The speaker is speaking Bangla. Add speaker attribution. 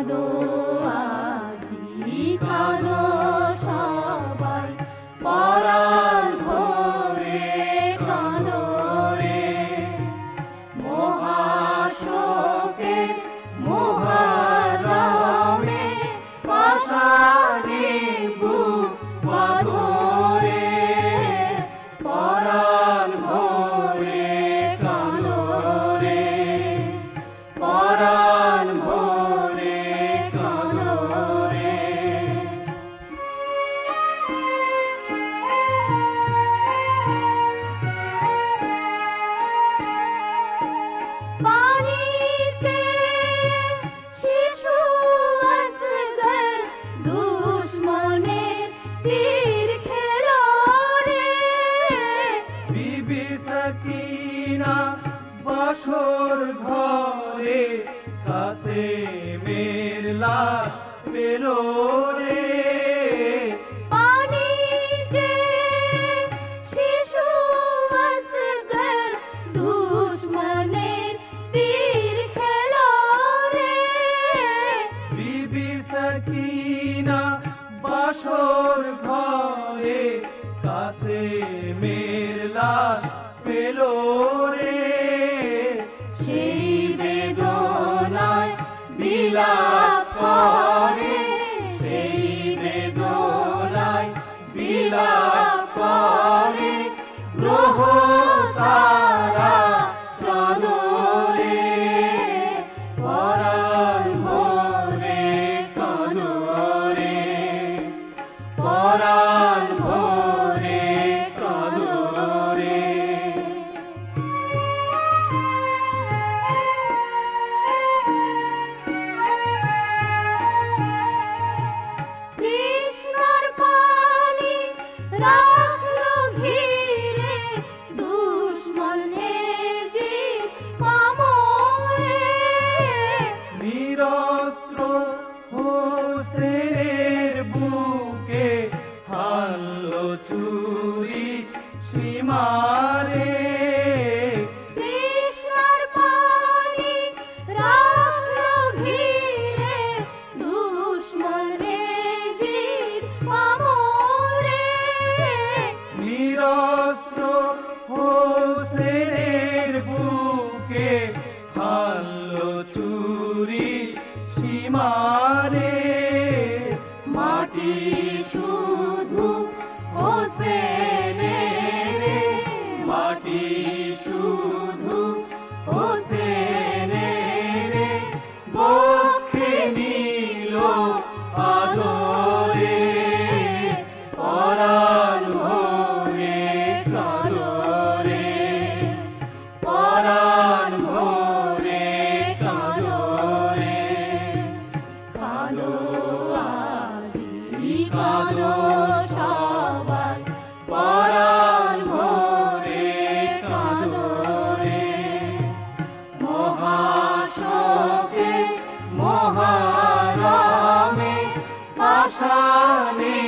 Speaker 1: কাঁদো আজি কাঁদো সবাই পরাণ ভরে কাঁদো রে মহাশোকে মহারমে পাষাণে বুক বাঁধো রে পরাণ ভরে কাঁদো রে পরাণ ভরে কাঁদো রে পানিতে শিশু আসগর দুশ্মনের তীর খেলো রে
Speaker 2: বিবি সকিনা বাসর ঘরে কাসেমের লাশ পেলো রে
Speaker 1: পানিতে শিশু আসগর দুশ্মনের তীর খেলো রে
Speaker 2: বিবি সকিনা বাসর ঘরে কাসেমের লাশ পেলো রে
Speaker 1: সেই বেদনায় বিলাপ করে সেই বেদনায় বিলাপ করে গ্রহ তারা চাঁদরে পরাণ ভরে কাঁদো রে পরাণ ভরে কাঁদো রে কৃষ্ণর পানি রাখলো ঘিরে দুশ্মনের জিদ পামরে
Speaker 2: নিরস্ত্র হোসেনের বুকে হানলো ছুরি সীমারে
Speaker 1: কৃষ্ণর পানি রাখলো ঘিরে দুশ্মনের জিদ পামরে
Speaker 2: নিরস্ত্র হোসেনের বুকে হানলো ছুরি সীমারে
Speaker 1: মাটি শুধু হোসেনের মাটি শুধু হোসেনের বক্ষে নিল আদরে পরাণ ভরে কাঁদো রে পরাণ ভরে কাঁদো রে কাঁদো আজি কাঁদো সবাই পরাণ ভরে কাঁদো রে মহাশোকে মহারমে পাষাণে